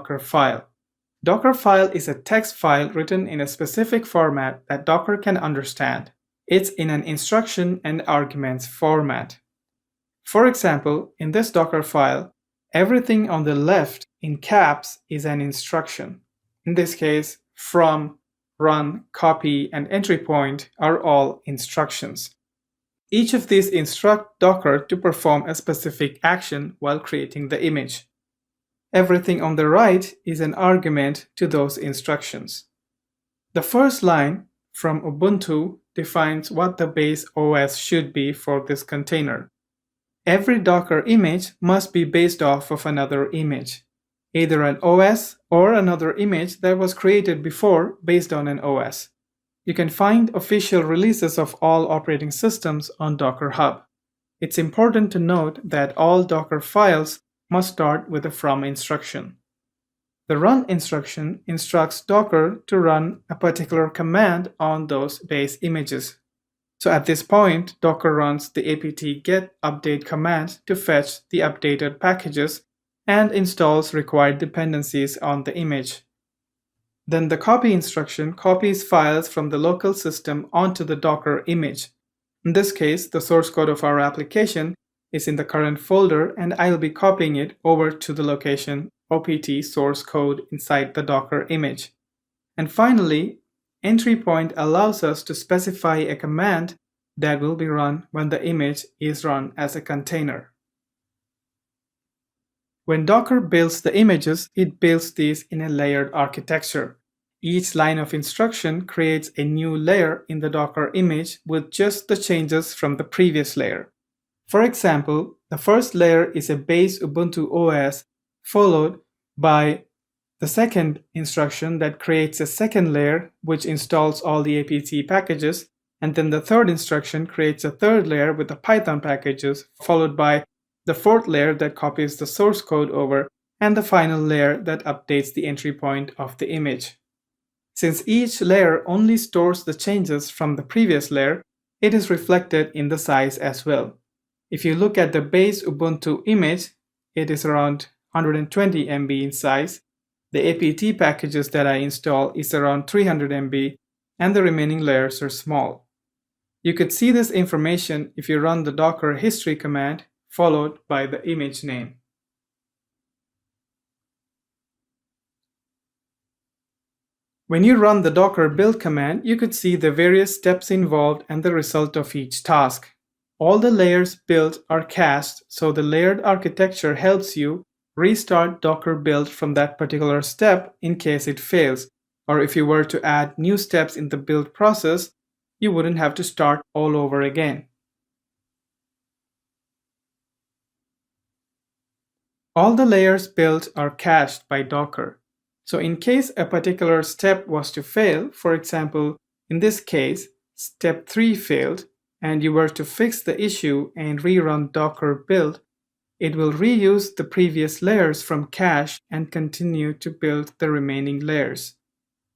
Docker file. Docker file is a text file written in a specific format that Docker can understand. It's in an instruction and arguments format. For example, in this Docker file, everything on the left in caps is an instruction. In this case, from, run, copy, and entry point are all instructions. Each of these instruct Docker to perform a specific action while creating the image. Everything on the right is an argument to those instructions. The first line, from Ubuntu, defines what the base OS should be for this container. Every Docker image must be based off of another image, either an OS or another image that was created before based on an OS. You can find official releases of all operating systems on Docker Hub. It's important to note that all Docker files must start with a from instruction. The run instruction instructs Docker to run a particular command on those base images. So at this point, Docker runs the apt get update command to fetch the updated packages and installs required dependencies on the image. Then the copy instruction copies files from the local system onto the Docker image. In this case, the source code of our application is in the current folder, and I'll be copying it over to the location opt source code inside the Docker image. And finally, entry point allows us to specify a command that will be run when the image is run as a container. When Docker builds the images, it builds these in a layered architecture. Each line of instruction creates a new layer in the Docker image with just the changes from the previous layer. For example, the first layer is a base Ubuntu OS, followed by the second instruction that creates a second layer which installs all the apt packages, and then the third instruction creates a third layer with the Python packages, followed by the fourth layer that copies the source code over, and the final layer that updates the entry point of the image. Since each layer only stores the changes from the previous layer, it is reflected in the size as well. If you look at the base Ubuntu image, it is around 120 MB in size. The apt packages that I install is around 300 MB, and the remaining layers are small. You could see this information if you run the Docker history command followed by the image name. When you run the Docker build command, you could see the various steps involved and the result of each task. All the layers built are cached, so the layered architecture helps you restart Docker build from that particular step in case it fails, or if you were to add new steps in the build process, you wouldn't have to start all over again. All the layers built are cached by Docker. So in case a particular step was to fail, for example, in this case, step 3 failed, and you were to fix the issue and rerun Docker build, it will reuse the previous layers from cache and continue to build the remaining layers.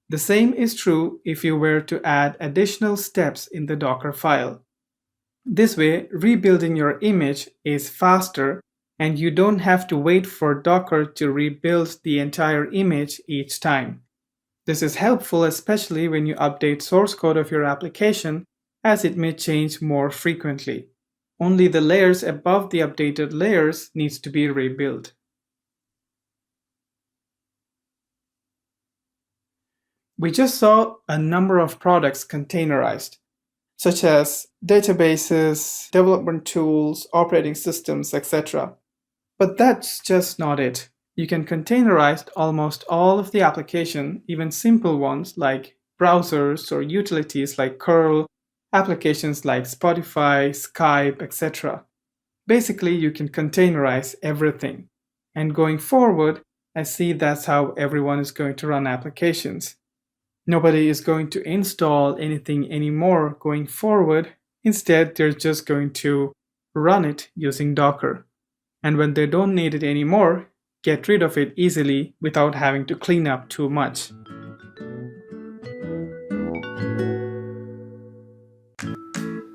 The same is true if you were to add additional steps in the Docker file. This way, rebuilding your image is faster, and you don't have to wait for Docker to rebuild the entire image each time. This is helpful especially when you update source code of your application, as it may change more frequently. Only the layers above the updated layers needs to be rebuilt. We just saw a number of products containerized, such as databases, development tools, operating systems, etc. But that's just not it. You can containerize almost all of the application, even simple ones like browsers or utilities like curl, applications like Spotify, Skype, etc. Basically, you can containerize everything. And going forward, I see that's how everyone is going to run applications. Nobody is going to install anything anymore going forward. Instead, they're just going to run it using Docker. And when they don't need it anymore, get rid of it easily without having to clean up too much.